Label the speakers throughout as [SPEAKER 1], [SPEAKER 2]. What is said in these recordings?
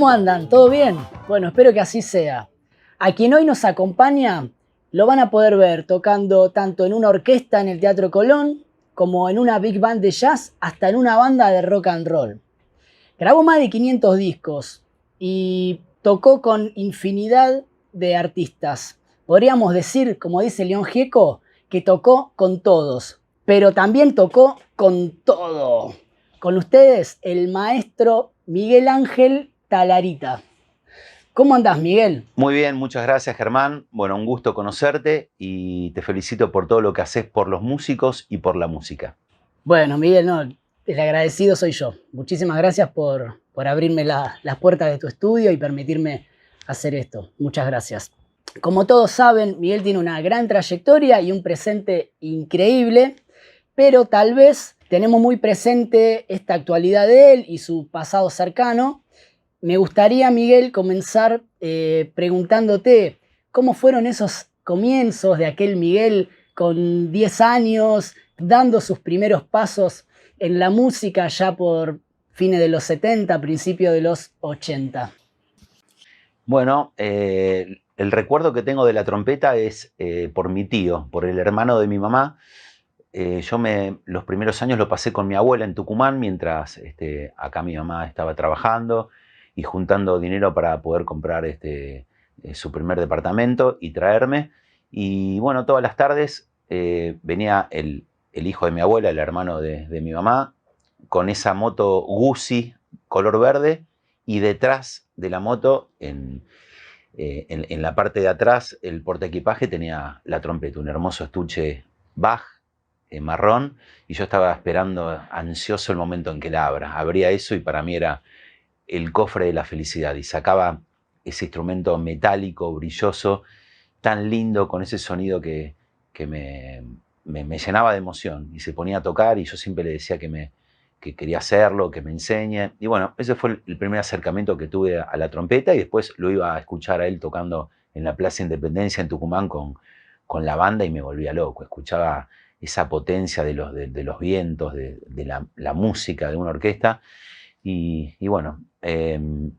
[SPEAKER 1] ¿Cómo andan? ¿Todo bien? Bueno, espero que así sea. A quien hoy nos acompaña lo van a poder ver tocando tanto en una orquesta en el Teatro Colón, como en una big band de jazz, hasta en una banda de rock and roll. Grabó más de 500 discos y tocó con infinidad de artistas. Podríamos decir, como dice León Gieco, que tocó con todos, pero también tocó con todo. Con ustedes, el maestro Miguel Ángel Talarita. ¿Cómo andás, Miguel?
[SPEAKER 2] Muy bien, muchas gracias, Germán. Bueno, un gusto conocerte y te felicito por todo lo que haces por los músicos y por la música.
[SPEAKER 1] Bueno, Miguel, no, el agradecido soy yo. Muchísimas gracias por abrirme las puertas de tu estudio y permitirme hacer esto. Muchas gracias. Como todos saben, Miguel tiene una gran trayectoria y un presente increíble, pero tal vez tenemos muy presente esta actualidad de él y su pasado cercano. Me gustaría, Miguel, comenzar preguntándote cómo fueron esos comienzos de aquel Miguel con 10 años, dando sus primeros pasos en la música ya por fines de los 70, principios de los 80.
[SPEAKER 2] Bueno, el recuerdo que tengo de la trompeta es por mi tío, por el hermano de mi mamá. Los primeros años lo pasé con mi abuela en Tucumán, mientras acá mi mamá estaba trabajando y juntando dinero para poder comprar su primer departamento y traerme. Y bueno, todas las tardes venía el hijo de mi abuela, el hermano de mi mamá, con esa moto Guzzi color verde, y detrás de la moto, en la parte de atrás, el portaequipaje tenía la trompeta, un hermoso estuche Bach marrón, y yo estaba esperando ansioso el momento en que la abra. Abría eso y para mí era el cofre de la felicidad, y sacaba ese instrumento metálico, brilloso, tan lindo, con ese sonido que me llenaba de emoción, y se ponía a tocar y yo siempre le decía que quería hacerlo, que me enseñe. Y bueno, ese fue el primer acercamiento que tuve a la trompeta, y después lo iba a escuchar a él tocando en la Plaza Independencia en Tucumán con la banda y me volvía loco. Escuchaba esa potencia de los vientos, de la música de una orquesta. Y bueno, en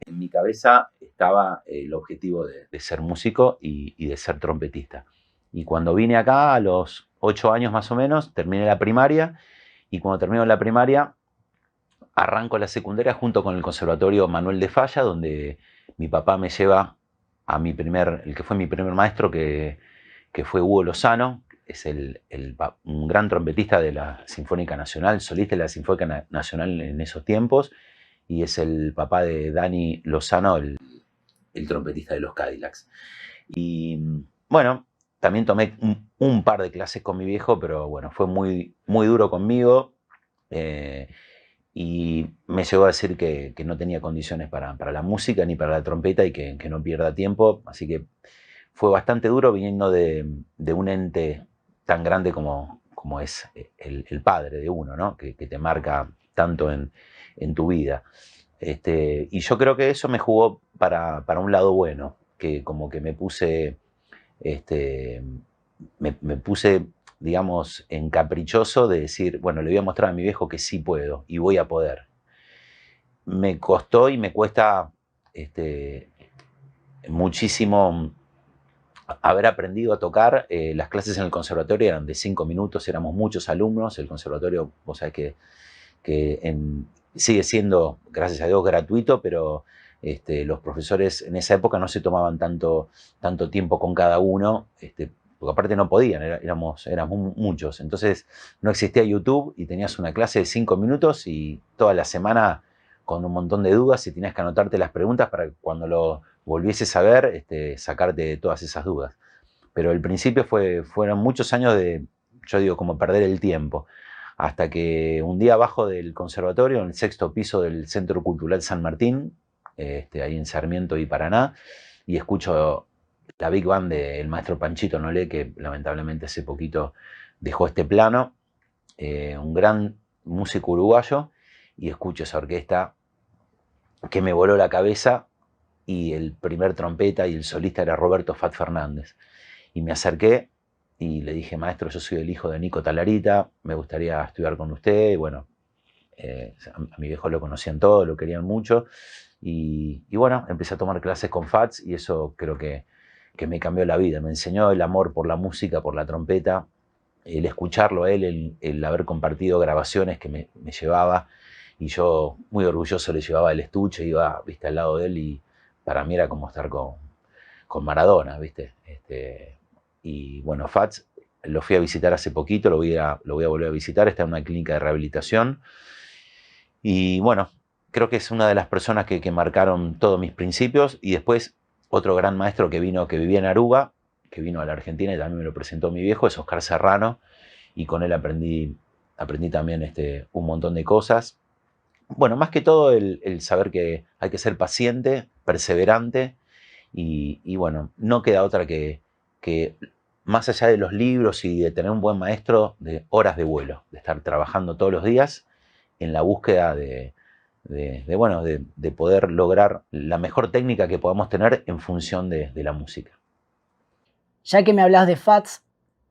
[SPEAKER 2] mi cabeza estaba el objetivo de ser músico y de ser trompetista. Y cuando vine acá, a los 8 años más o menos, terminé la primaria, y cuando termino la primaria, arranco la secundaria junto con el Conservatorio Manuel de Falla, donde mi papá me lleva a el que fue mi primer maestro, que fue Hugo Lozano. Es un gran trompetista de la Sinfónica Nacional, solista de la Sinfónica Nacional en esos tiempos, y es el papá de Dani Lozano, el trompetista de los Cadillacs. Y bueno, también tomé un par de clases con mi viejo, pero bueno, fue muy, muy duro conmigo, y me llegó a decir que no tenía condiciones para la música ni para la trompeta, y que no pierda tiempo. Así que fue bastante duro viniendo de un ente tan grande como es el padre de uno, ¿no? Que te marca tanto en tu vida. Y yo creo que eso me jugó para un lado bueno, que como que me puse, me puse, digamos, encaprichoso de decir, bueno, le voy a mostrar a mi viejo que sí puedo y voy a poder. Me costó y me cuesta muchísimo haber aprendido a tocar. Las clases en el conservatorio eran de 5 minutos, éramos muchos alumnos. El conservatorio, vos sabés que sigue siendo, gracias a Dios, gratuito, pero los profesores en esa época no se tomaban tanto tiempo con cada uno, porque aparte no podían, éramos muchos. Entonces no existía YouTube y tenías una clase de 5 minutos y toda la semana con un montón de dudas, y tenías que anotarte las preguntas para que cuando lo volvieses a ver, sacarte de todas esas dudas. Pero el principio fueron muchos años de, yo digo, como perder el tiempo, hasta que un día abajo del conservatorio, en el 6º piso del Centro Cultural San Martín, ahí en Sarmiento y Paraná, y escucho la Big Band del maestro Panchito Nolé, que lamentablemente hace poquito dejó este plano, un gran músico uruguayo, y escucho esa orquesta que me voló la cabeza, y el primer trompeta y el solista era Roberto Fat Fernández. Y me acerqué y le dije, maestro, yo soy el hijo de Nico Talarita, me gustaría estudiar con usted. Y bueno, A mi viejo lo conocían todo, lo querían mucho. Y bueno, empecé a tomar clases con Fats y eso creo que me cambió la vida. Me enseñó el amor por la música, por la trompeta, el escucharlo a él, el haber compartido grabaciones que me llevaba. Y yo, muy orgulloso, le llevaba el estuche, iba, viste, al lado de él y para mí era como estar con Maradona, viste. Y bueno, Fats lo fui a visitar hace poquito, lo voy a volver a visitar, está en una clínica de rehabilitación. Y bueno, creo que es una de las personas que marcaron todos mis principios. Y después otro gran maestro que vivía en Aruba, que vino a la Argentina y también me lo presentó mi viejo, es Oscar Serrano. Y con él aprendí también un montón de cosas. Bueno, más que todo el saber que hay que ser paciente, perseverante y bueno, no queda otra que más allá de los libros y de tener un buen maestro, de horas de vuelo, de estar trabajando todos los días en la búsqueda de poder lograr la mejor técnica que podamos tener en función de la música.
[SPEAKER 1] Ya que me hablas de Fats,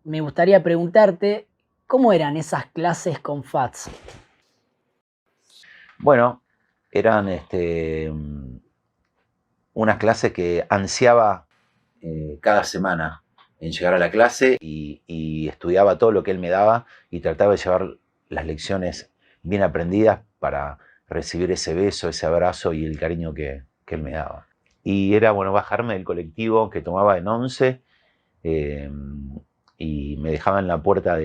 [SPEAKER 1] me gustaría preguntarte, ¿cómo eran esas clases con Fats?
[SPEAKER 2] Bueno, eran unas clases que ansiaba cada semana en llegar a la clase y estudiaba todo lo que él me daba y trataba de llevar las lecciones bien aprendidas para recibir ese beso, ese abrazo y el cariño que él me daba. Y era, bueno, bajarme del colectivo que tomaba en 11 y me dejaba en la puerta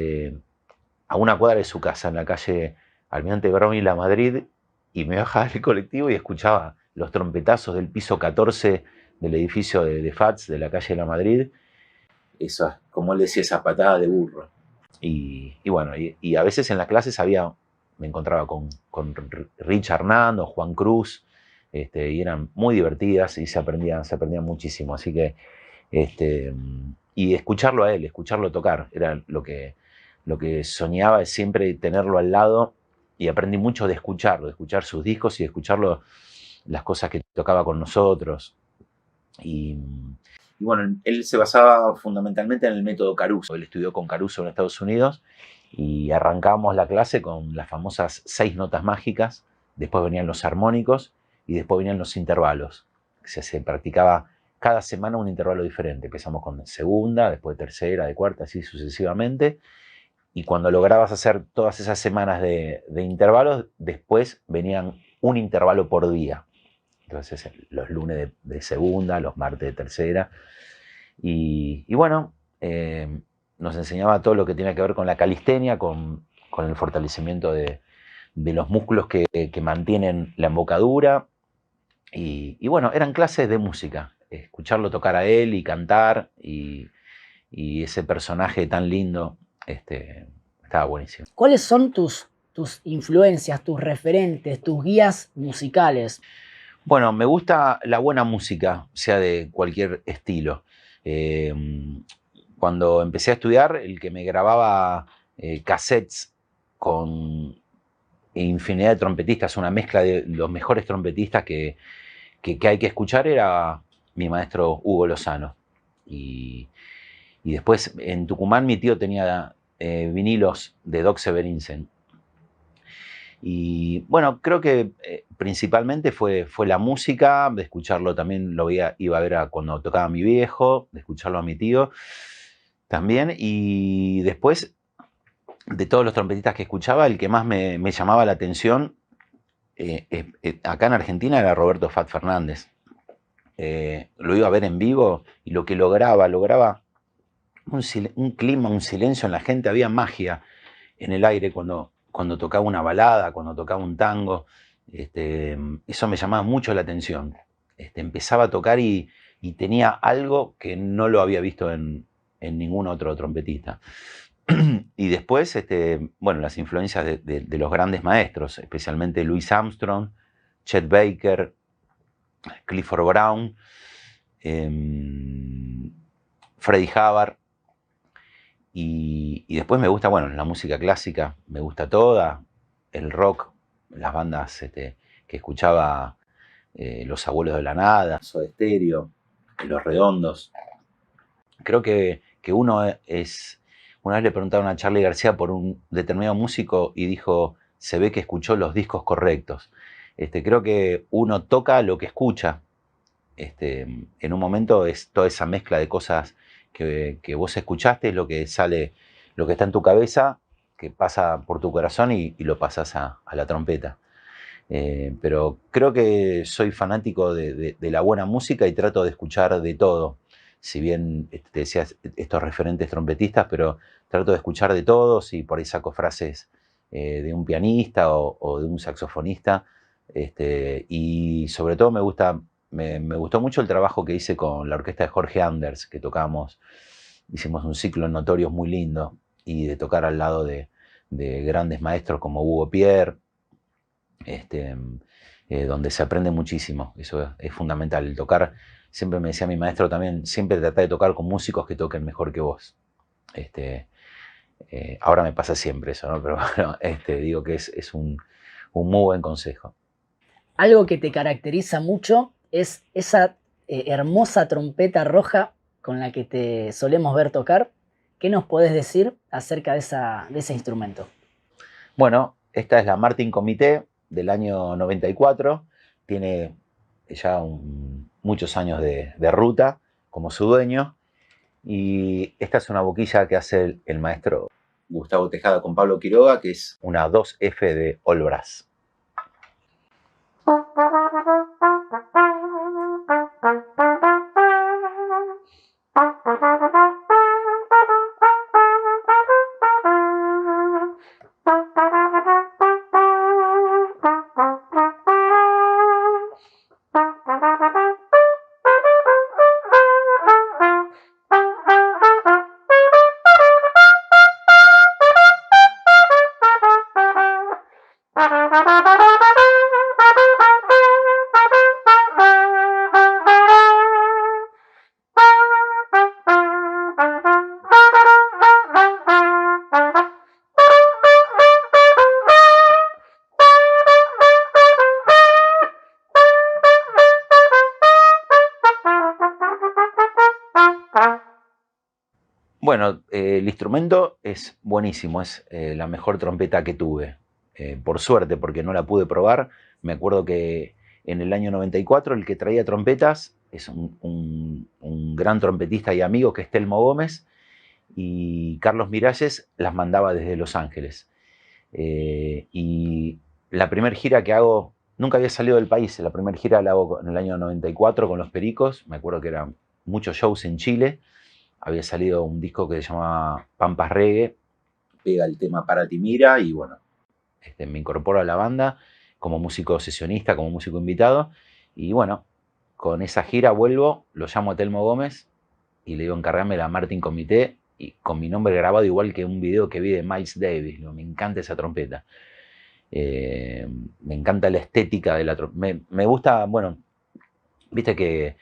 [SPEAKER 2] a una cuadra de su casa, en la calle Almirante Brown y La Madrid, y me bajaba del colectivo y escuchaba los trompetazos del piso 14 del edificio de Fats, de la calle de La Madrid, esas, como él decía, esas patadas de burro. Y bueno, y a veces en las clases me encontraba con Richard Hernando, Juan Cruz, y eran muy divertidas y se aprendía muchísimo. Así que, y escucharlo a él, escucharlo tocar, era lo que soñaba es siempre tenerlo al lado y aprendí mucho de escucharlo, de escuchar sus discos y de escucharlo, las cosas que tocaba con nosotros. Y bueno, él se basaba fundamentalmente en el método Caruso. Él estudió con Caruso en Estados Unidos y arrancábamos la clase con las famosas 6 notas mágicas, después venían los armónicos y después venían los intervalos. Se practicaba cada semana un intervalo diferente. Empezamos con segunda, después tercera, de cuarta, así sucesivamente. Y cuando lograbas hacer todas esas semanas de intervalos, después venían un intervalo por día. Entonces, los lunes de segunda, los martes de tercera. Y bueno, nos enseñaba todo lo que tiene que ver con la calistenia, con el fortalecimiento de los músculos que mantienen la embocadura. Y bueno, eran clases de música. Escucharlo tocar a él y cantar y ese personaje tan lindo, estaba buenísimo.
[SPEAKER 1] ¿Cuáles son tus influencias, tus referentes, tus guías musicales?
[SPEAKER 2] Bueno, me gusta la buena música, sea de cualquier estilo. Cuando empecé a estudiar, el que me grababa cassettes con infinidad de trompetistas, una mezcla de los mejores trompetistas que hay que escuchar, era mi maestro Hugo Lozano. Y después en Tucumán mi tío tenía vinilos de Doc Severinsen. Y bueno, creo que principalmente fue la música, de escucharlo también iba a ver cuando tocaba mi viejo, de escucharlo a mi tío también. Y después, de todos los trompetistas que escuchaba, el que más me llamaba la atención acá en Argentina era Roberto Fat Fernández. Lo iba a ver en vivo y lo que lograba un clima, un silencio en la gente, había magia en el aire cuando tocaba una balada, cuando tocaba un tango. Eso me llamaba mucho la atención. Empezaba a tocar y tenía algo que no lo había visto en ningún otro trompetista. Y después, bueno, las influencias de los grandes maestros, especialmente Louis Armstrong, Chet Baker, Clifford Brown, Freddie Hubbard. Y después me gusta, bueno, la música clásica, me gusta toda, el rock, las bandas que escuchaba, Los Abuelos de la Nada, Soda Stereo, Los Redondos. Creo que uno es... Una vez le preguntaron a Charly García por un determinado músico y dijo, se ve que escuchó los discos correctos. Creo que uno toca lo que escucha. En un momento es toda esa mezcla de cosas que vos escuchaste, es lo que sale, lo que está en tu cabeza, que pasa por tu corazón y lo pasas a la trompeta. Pero creo que soy fanático de la buena música y trato de escuchar de todo. Si bien te decía estos referentes trompetistas, pero trato de escuchar de todos y por ahí saco frases de un pianista o de un saxofonista. Y sobre todo me gustó mucho el trabajo que hice con la orquesta de Jorge Anders, que tocamos, hicimos un ciclo en Notorios muy lindo, y de tocar al lado de grandes maestros como Hugo Pierre, donde se aprende muchísimo. Eso es fundamental. El tocar, siempre me decía mi maestro también, siempre trata de tocar con músicos que toquen mejor que vos. Ahora me pasa siempre eso, ¿no? Pero bueno, digo que es un muy buen consejo.
[SPEAKER 1] Algo que te caracteriza mucho es esa hermosa trompeta roja con la que te solemos ver tocar. ¿Qué nos podés decir acerca de ese instrumento?
[SPEAKER 2] Bueno, esta es la Martin Comité del año 94. Tiene ya muchos años de ruta como su dueño. Y esta es una boquilla que hace el maestro Gustavo Tejada con Pablo Quiroga, que es una 2F de All Brass. Bueno, el instrumento es buenísimo, es la mejor trompeta que tuve. Por suerte, porque no la pude probar. Me acuerdo que en el año 94 el que traía trompetas es un gran trompetista y amigo, que es Telmo Gómez, y Carlos Miralles las mandaba desde Los Ángeles. Y la primera gira que hago, nunca había salido del país, la primera gira la hago en el año 94 con Los Pericos. Me acuerdo que eran muchos shows en Chile. Había salido un disco que se llamaba Pampas Reggae, pega el tema Para Ti Mira, y bueno, me incorporo a la banda como músico sesionista, como músico invitado, y bueno, con esa gira vuelvo, lo llamo a Telmo Gómez y le digo, encargame la Martin Comité, y con mi nombre grabado, igual que un video que vi de Miles Davis. Me encanta esa trompeta. Me encanta la estética de la trompeta. Me gusta, bueno, viste que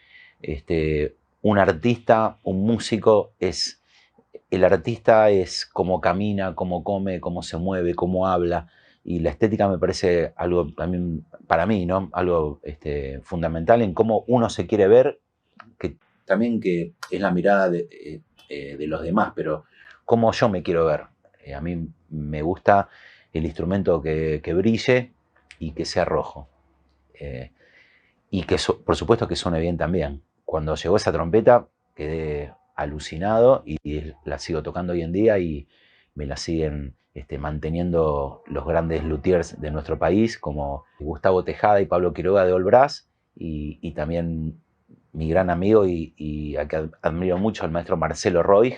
[SPEAKER 2] un artista, un músico, el artista es cómo camina, cómo come, cómo se mueve, cómo habla, y la estética me parece algo también, para mí, ¿no? Algo fundamental en cómo uno se quiere ver, que también que es la mirada de los demás, pero cómo yo me quiero ver. A mí me gusta el instrumento que brille y que sea rojo. Y que por supuesto que suene bien también. Cuando llegó esa trompeta quedé alucinado y la sigo tocando hoy en día, y me la siguen manteniendo los grandes luthiers de nuestro país, como Gustavo Tejada y Pablo Quiroga de All Brass, y también mi gran amigo y a que admiro mucho, el maestro Marcelo Roig,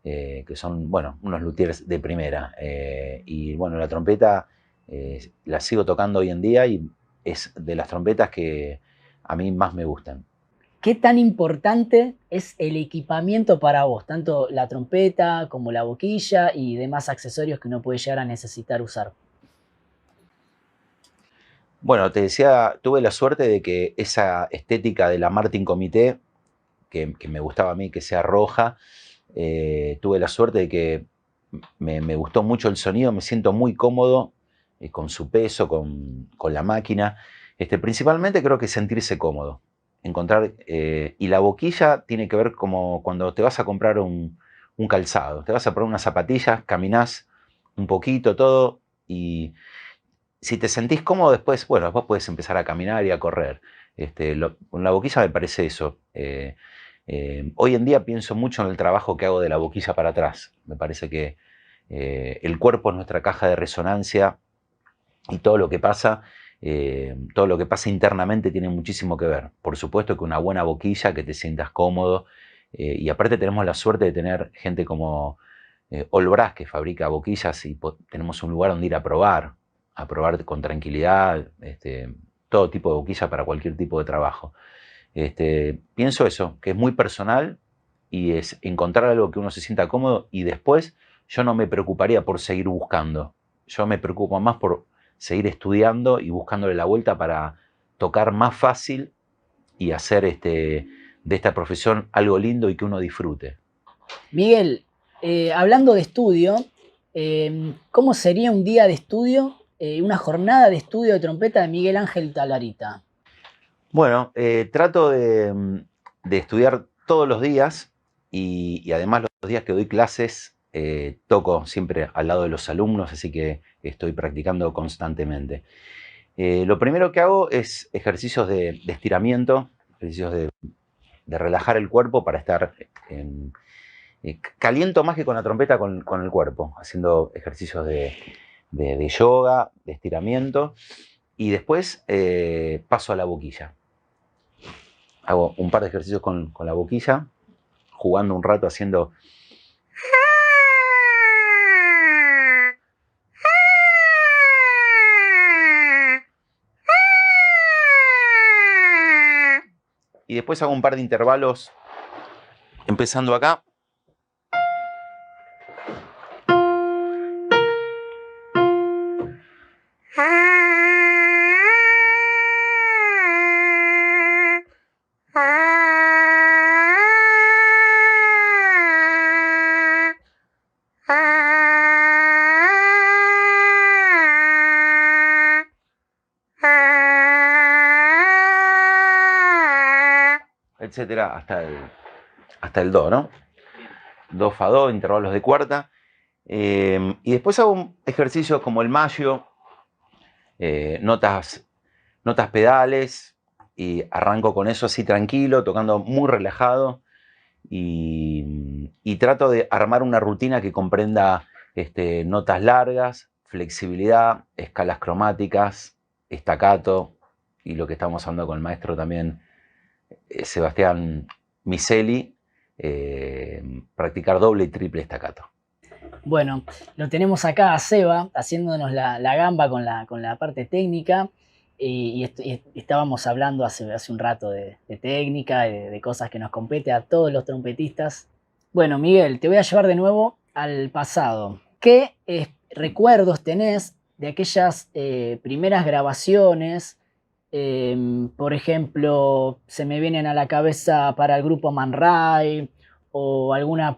[SPEAKER 2] que son, bueno, unos luthiers de primera. Y bueno, la trompeta la sigo tocando hoy en día y es de las trompetas que a mí más me gustan.
[SPEAKER 1] ¿Qué tan importante es el equipamiento para vos? Tanto la trompeta como la boquilla y demás accesorios que uno puede llegar a necesitar usar.
[SPEAKER 2] Bueno, te decía, tuve la suerte de que esa estética de la Martin Comité, que me gustaba a mí, que sea roja, tuve la suerte de que me gustó mucho el sonido, me siento muy cómodo con su peso, con la máquina. Principalmente creo que sentirse cómodo, encontrar, y la boquilla tiene que ver como cuando te vas a comprar un calzado, te vas a poner unas zapatillas, caminás un poquito todo, y si te sentís cómodo después, bueno, después puedes empezar a caminar y a correr. Con la boquilla me parece eso. Hoy en día pienso mucho en el trabajo que hago de la boquilla para atrás. Me parece que el cuerpo es nuestra caja de resonancia y todo lo que pasa internamente tiene muchísimo que ver. Por supuesto que una buena boquilla, que te sientas cómodo, y aparte tenemos la suerte de tener gente como Olbras, que fabrica boquillas, y tenemos un lugar donde ir a probar con tranquilidad, todo tipo de boquilla para cualquier tipo de trabajo. Pienso eso, que es muy personal y es encontrar algo que uno se sienta cómodo, y después yo no me preocuparía por seguir buscando. Yo me preocupo más por seguir estudiando y buscándole la vuelta para tocar más fácil y hacer de esta profesión algo lindo y que uno disfrute.
[SPEAKER 1] Miguel, hablando de estudio, ¿cómo sería un día de estudio, una jornada de estudio de trompeta de Miguel Ángel Talarita?
[SPEAKER 2] Bueno, trato de estudiar todos los días, y además los días que doy clases toco siempre al lado de los alumnos, así que estoy practicando constantemente. Lo primero que hago es ejercicios de estiramiento, ejercicios de relajar el cuerpo para estar caliento más que con la trompeta, con el cuerpo, haciendo ejercicios de yoga, de estiramiento, y después paso a la boquilla. Hago un par de ejercicios con la boquilla, jugando un rato haciendo... Y después hago un par de intervalos, empezando acá. Etcétera, hasta el do, ¿no? Do, fa, do, intervalos de cuarta. Y después hago un ejercicio como el maggio, notas pedales, y arranco con eso así tranquilo, tocando muy relajado, y trato de armar una rutina que comprenda notas largas, flexibilidad, escalas cromáticas, staccato, y lo que estamos hablando con el maestro también, Sebastián Miseli, practicar doble y triple staccato.
[SPEAKER 1] Bueno, lo tenemos acá a Seba haciéndonos la gamba con la parte técnica, y estábamos hablando hace un rato de técnica, de cosas que nos compete a todos los trompetistas. Bueno, Miguel, te voy a llevar de nuevo al pasado. ¿Qué recuerdos tenés de aquellas primeras grabaciones? Por ejemplo, se me vienen a la cabeza para el grupo Man Ray, o alguna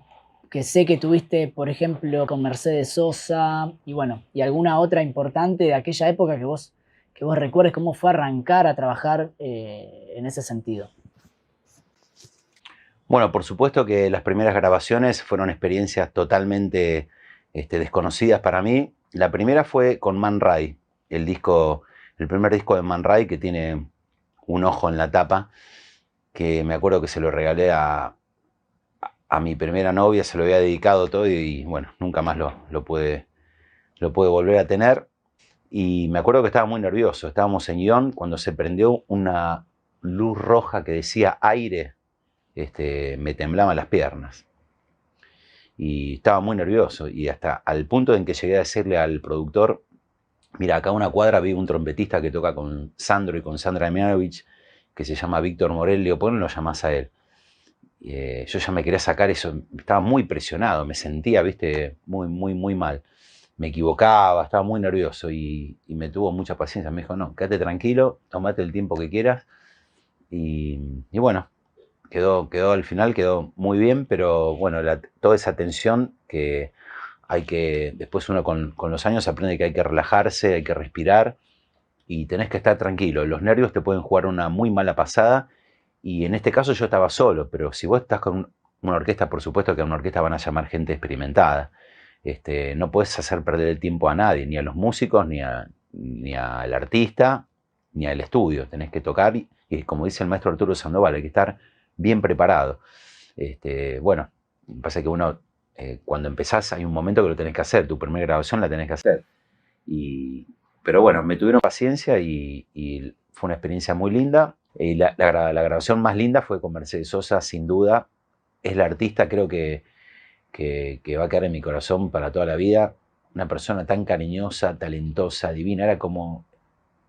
[SPEAKER 1] que sé que tuviste, por ejemplo, con Mercedes Sosa, y bueno, y alguna otra importante de aquella época que vos recuerdes cómo fue arrancar a trabajar en ese sentido.
[SPEAKER 2] Bueno, por supuesto que las primeras grabaciones fueron experiencias totalmente desconocidas para mí. La primera fue con Man Ray, el primer disco de Man Ray, que tiene un ojo en la tapa, que me acuerdo que se lo regalé a mi primera novia, se lo había dedicado todo, y bueno, nunca más lo pude volver a tener. Y me acuerdo que estaba muy nervioso. Estábamos en guión cuando se prendió una luz roja que decía aire. Me temblaban las piernas. Y estaba muy nervioso. Y hasta al punto en que llegué a decirle al productor: mira, acá a una cuadra vi un trompetista que toca con Sandro y con Sandra Mianovich, que se llama Víctor Morel. Le digo, ¿por qué no lo llamás a él? Yo ya me quería sacar eso. Estaba muy presionado. Me sentía, viste, muy, muy, muy mal. Me equivocaba, estaba muy nervioso, y me tuvo mucha paciencia. Me dijo, no, quédate tranquilo, tomate el tiempo que quieras. Y bueno, quedó al final, quedó muy bien, pero bueno, toda esa tensión que después uno con los años aprende que hay que relajarse, hay que respirar, y tenés que estar tranquilo. Los nervios te pueden jugar una muy mala pasada, y en este caso yo estaba solo, pero si vos estás con una orquesta, por supuesto que a una orquesta van a llamar gente experimentada. No puedes hacer perder el tiempo a nadie, ni a los músicos, ni a ni al artista, ni al estudio. Tenés que tocar y como dice el maestro Arturo Sandoval, hay que estar bien preparado. Bueno, pasa que uno, cuando empezás, hay un momento que lo tenés que hacer. Tu primera grabación la tenés que hacer. Pero bueno, me tuvieron paciencia y fue una experiencia muy linda. La grabación más linda fue con Mercedes Sosa, sin duda. Es la artista, creo que va a quedar en mi corazón para toda la vida. Una persona tan cariñosa, talentosa, divina.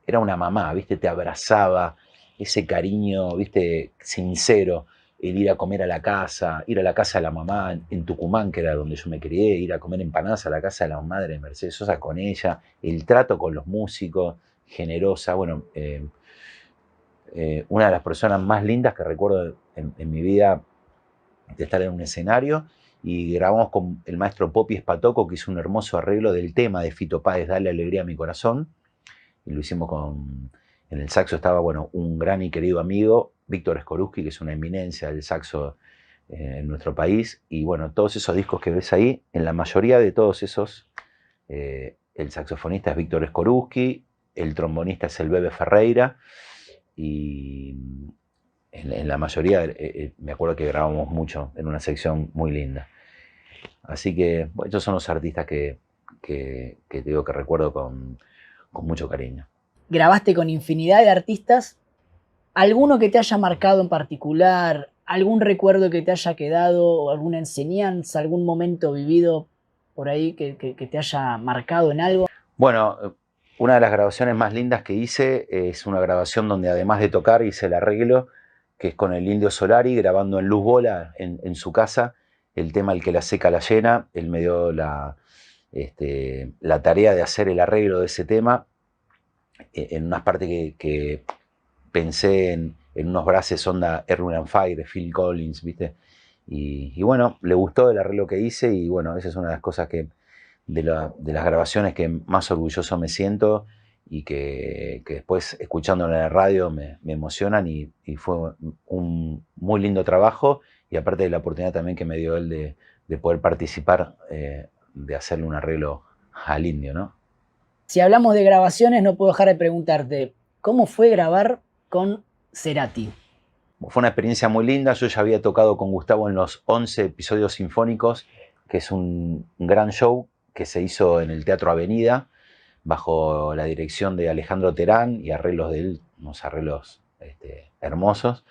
[SPEAKER 2] Era una mamá, ¿viste? Te abrazaba, ese cariño, ¿viste? Sincero. El ir a comer a la casa, ir a la casa de la mamá en Tucumán, que era donde yo me crié, ir a comer empanadas a la casa de la madre de Mercedes Sosa con ella, el trato con los músicos, generosa. Bueno, una de las personas más lindas que recuerdo en mi vida de estar en un escenario. Y grabamos con el maestro Popi Espatoco, que hizo un hermoso arreglo del tema de Fito Páez, Dale alegría a mi corazón. Y lo hicimos en el saxo estaba, bueno, un gran y querido amigo, Víctor Skorupski, que es una eminencia del saxo en nuestro país. Y bueno, todos esos discos que ves ahí, en la mayoría de todos esos, el saxofonista es Víctor Skorupski, el trombonista es el Bebe Ferreira, y en la mayoría, me acuerdo que grabamos mucho en una sección muy linda. Así que bueno, estos son los artistas que te digo que recuerdo con mucho cariño.
[SPEAKER 1] Grabaste con infinidad de artistas. ¿Alguno que te haya marcado en particular? ¿Algún recuerdo que te haya quedado? ¿O alguna enseñanza? ¿Algún momento vivido por ahí que te haya marcado en algo?
[SPEAKER 2] Bueno, una de las grabaciones más lindas que hice es una grabación donde además de tocar hice el arreglo, que es con el Indio Solari, grabando en Luz Bola en su casa, el tema El que la seca la llena. Él me dio la tarea de hacer el arreglo de ese tema en unas partes que pensé en unos brases onda Erwin and Fire de Phil Collins, ¿viste? Y bueno, le gustó el arreglo que hice y bueno, esa es una de las cosas que de las grabaciones que más orgulloso me siento y que después escuchándolo en la radio me emocionan y fue un muy lindo trabajo y aparte de la oportunidad también que me dio él de poder participar, de hacerle un arreglo al Indio, ¿no?
[SPEAKER 1] Si hablamos de grabaciones, no puedo dejar de preguntarte, ¿cómo fue grabar con Cerati?
[SPEAKER 2] Fue una experiencia muy linda. Yo ya había tocado con Gustavo en los 11 episodios sinfónicos, que es un gran show que se hizo en el Teatro Avenida, bajo la dirección de Alejandro Terán y arreglos de él, unos arreglos hermosos.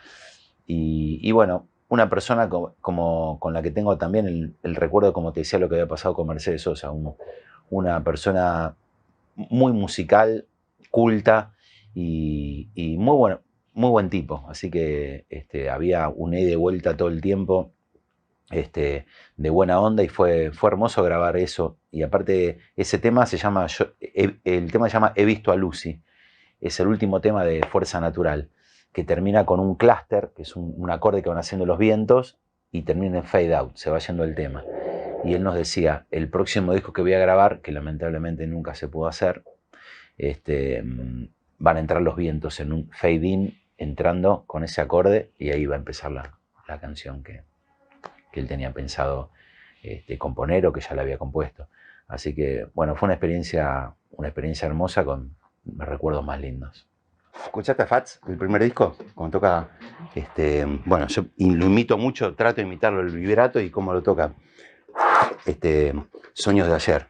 [SPEAKER 2] Y bueno, una persona con la que tengo también el recuerdo, como te decía, lo que había pasado con Mercedes Sosa, una persona muy musical, culta y muy buen tipo. Así que había un ida y vuelta todo el tiempo, de buena onda y fue hermoso grabar eso. Y aparte, ese tema el tema se llama He visto a Lucy. Es el último tema de Fuerza Natural, que termina con un clúster, que es un acorde que van haciendo los vientos, y termina en fade out, se va yendo el tema. Y él nos decía, el próximo disco que voy a grabar, que lamentablemente nunca se pudo hacer, van a entrar los vientos en un fade in, entrando con ese acorde, y ahí va a empezar la canción que él tenía pensado componer o que ya la había compuesto. Así que, bueno, fue una experiencia hermosa con recuerdos más lindos. ¿Escuchaste a Fats, el primer disco? Cuando toca, bueno, yo lo imito mucho, trato de imitarlo el vibrato y cómo lo toca. Sueños de ayer.